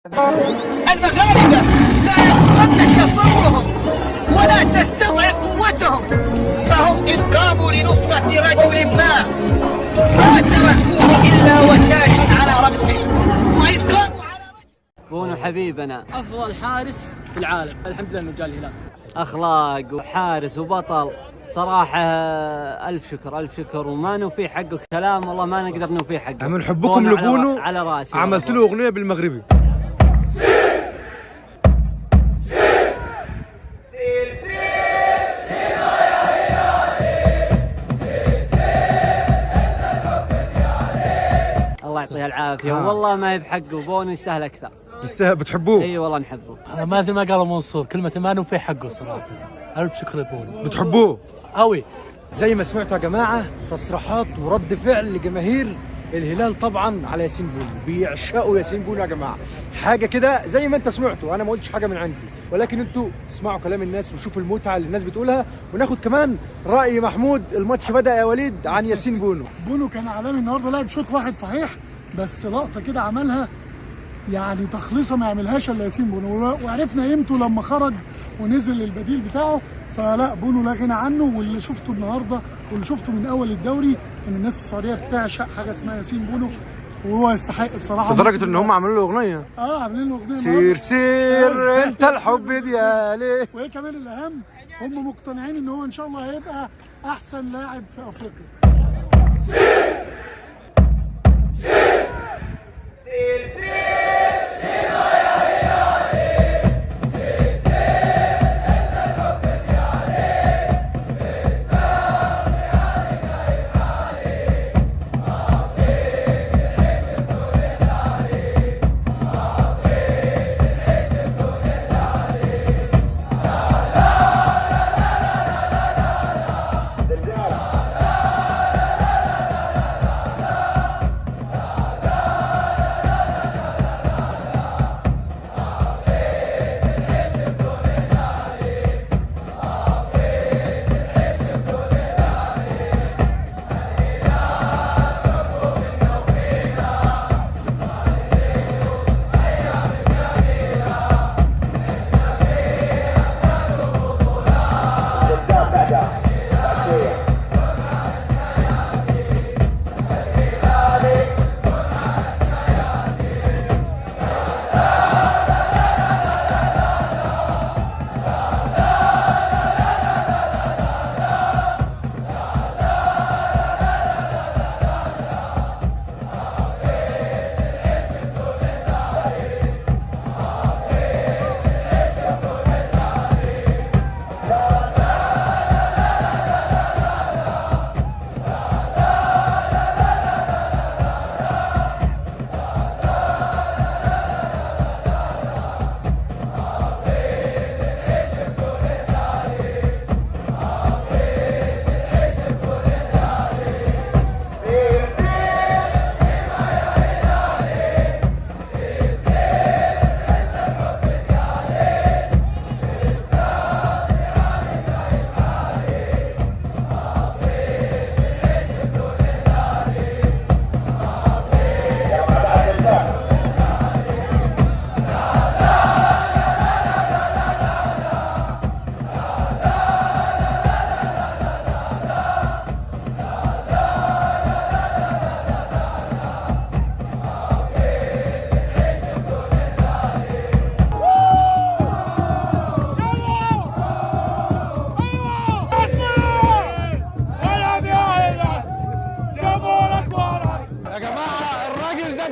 المغاربة لا يغرنك صبرهم ولا تستضعف قوتهم، فهم إن قاموا لنصرة رجل ما تركوه إلا وتاج على رأسه، وإن قاموا على رجل. بونو حبيبنا أفضل حارس في العالم، الحمد لله إنه جاء الهلال. أخلاق وحارس وبطل صراحة. ألف شكر ألف شكر، وما نوفي حقه كلام، والله ما نقدر نوفي حقه. من حبكم لبونو على راسي عملت له أغنية بالمغربي. الله يعطيه العافية. والله ما هي بحقه، بونو يستاهل أكثر. يستاهل. بتحبوه؟ اي والله نحبه. مثل ما قال منصور، كلمة ما نوفي حقه صراحة. ألف شكر لبونو. بتحبوه؟ أوي. زي ما سمعتوا يا جماعة، تصريحات ورد فعل لجماهير الهلال طبعا على ياسين بونو. بيعشقوا ياسين بونو يا جماعة، حاجة كده زي ما انت سمعتوا. انا ما قلتش حاجة من عندي، ولكن انتوا اسمعوا كلام الناس وشوفوا المتعة اللي الناس بتقولها، وناخد كمان رأي محمود. الماتش بدأ يا وليد عن ياسين بونو. بونو كان عالمي النهارده، لعب شوط واحد صحيح، بس لقطة كده عملها يعني تخليصه ما يعملهاش الا ياسين بونو، وعرفنا قيمته لما خرج ونزل البديل بتاعه. فلا، بونو لا غنى عنه. واللي شفته النهارده واللي شفته من اول الدوري ان الناس في السعوديه بتعشق حاجه اسمها ياسين بونو، وهو يستحق بصراحه. لدرجة ان هم عملوا له اغنية. عاملين له اغنيه سير سير انت الحب ديالي. وهي كمان الاهم، هم مقتنعين ان هو ان شاء الله هيبقى احسن لاعب في افريقيا.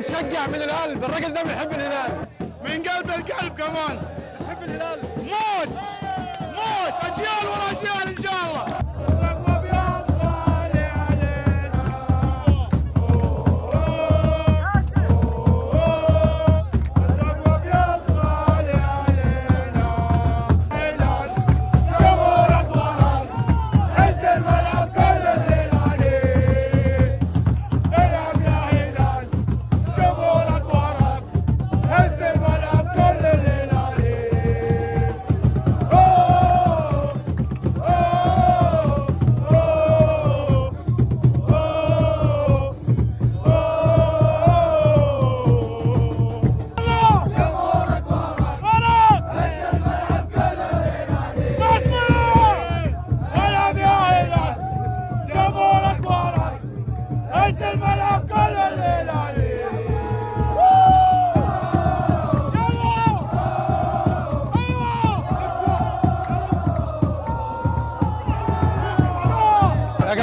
مشجع من القلب، الراجل ده بيحب الهلال من قلب القلب كمان. بيحب الهلال موت موت، اجيال ورا اجيال ان شاء الله.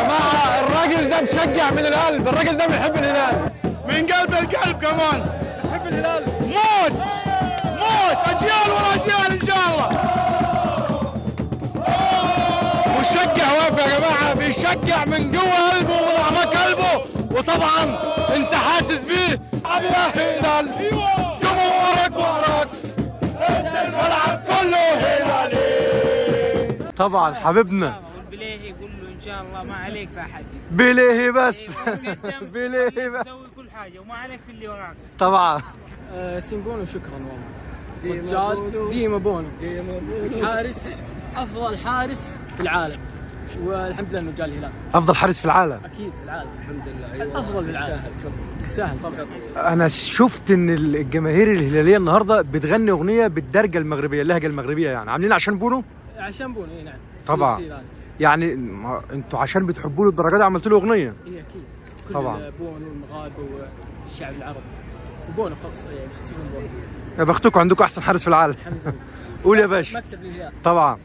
جماعه الراجل ده مشجع من القلب، الراجل ده بيحب الهلال من قلب القلب كمان. بيحب الهلال. موت موت اجيال ورا اجيال ان شاء الله. مشجع واقف يا جماعه، بيشجع من جوه قلبه ومن اعماق قلبه، وطبعا انت حاسس بيه. يا هلال جمهورك وراك، الملعب كله هلالي. طبعا حبيبنا والبليهي يقول له ان شاء الله ما عليك في احد. بليهي بس بليهي بس تسوي كل حاجه وما عليك في اللي وراك. طبعا. ياسين بونو شكرا والله، رجال ديما بونو حارس، افضل حارس في العالم، والحمد لله انه جاء الهلال. افضل حارس في العالم اكيد في العالم الحمد لله. الافضل في العالم يستاهل طبعا. انا شفت ان الجماهير الهلاليه النهارده بتغني اغنيه بالدرجه المغربيه، اللهجه المغربيه، يعني عاملين عشان بونو. عشان بونو اي نعم طبعا. يعني انتوا عشان بتحبوا له الدرجه دي عملتوا له اغنيه. اي اكيد كل طبعا. بونو والمغاربه والشعب العربي وبونو خاص يعني خصوصا بونو. يا بختكم عندكم احسن حارس في العالم. الحمد لله. قول يا باشا. مكسب للهلال طبعا.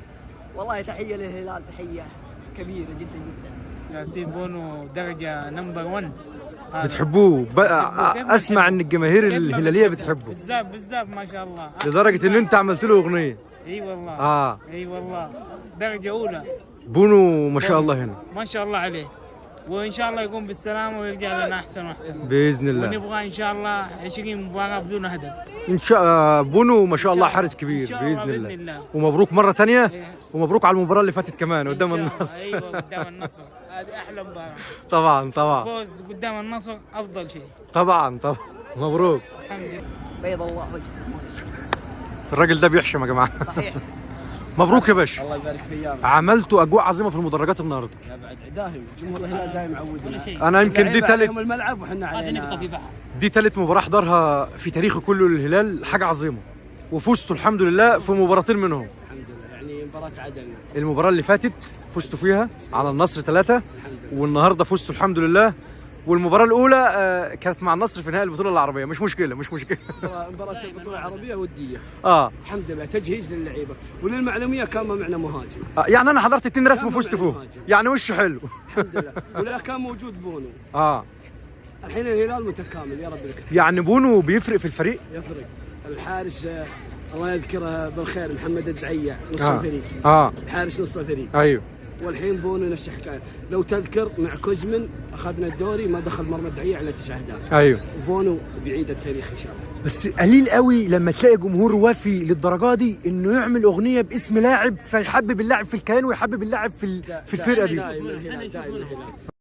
والله تحيه للهلال، تحيه كبيره جدا جدا. ياسين بونو درجه نمبر 1. بتحبوه اسمع ان الجماهير الهلاليه بتحبه بالذات ما شاء الله، لدرجه ان انت عملت له اغنيه. اي والله. اي والله درجه اولى. بونو ما شاء الله هنا ما شاء الله عليه، وان شاء الله يقوم بالسلامه ويرجع لنا احسن واحسن باذن الله. ونبغى ان شاء الله 20 مباراه بدون هدف ان شاء. بونو ما شاء الله حارس كبير باذن الله. ومبروك مره ثانيه. ومبروك على المباراه اللي فاتت كمان قدام النصر. ايوه قدام النصر، هذه احلى مباراه. طبعا طبعا. فوز قدام النصر افضل شيء. طبعا طبعا. مبروك. الحمد لله. بيض الله وجهك. الراجل ده بيحشم يا جماعه. صحيح. مبروك يا باشا. الله يبارك في ايامك. عملتوا اجواء عظيمه في المدرجات النهارده. لا بعد داهم جمهور الهلال دايم معودنا. انا يمكن دي ثالث الملعب وحنا علينا. دي ثالث مباراه احضرها في تاريخي كله للهلال، حاجه عظيمه. وفزتوا الحمد لله في مباراتين منهم. الحمد لله، يعني مباراه عدل. المباراه اللي فاتت فزتوا فيها على النصر 3، والنهارده فزتوا الحمد لله. والمباراه الاولى كانت مع النصر في نهائي البطوله العربيه. مش مشكله مباراه البطوله العربيه وديه. الحمد لله تجهيز للعيبه، وللمعلوميه كان معنا مهاجم. يعني انا حضرت 2 رسم وفزت فيه، يعني وش حلو. الحمد لله. ولا كان موجود بونو. الحين الهلال متكامل يا رب لك. يعني بونو بيفرق في الفريق؟ يفرق. الحارس الله يذكره بالخير محمد الدعيع نص الفريق. الحارس نص الفريق. ايوه. والحين بونو نفس الحكايه، لو تذكر مع كوزمن اخذنا الدوري ما دخل مرمى الدعيع على 9 أهداف. ايوه. بونو بيعيد التاريخ ان شاء الله. بس قليل قوي لما تلاقي جمهور وافي للدرجه دي انه يعمل اغنيه باسم لاعب، فيحبب اللاعب في الكيان ويحبب اللاعب في الفرقه دي. دائما الهلال.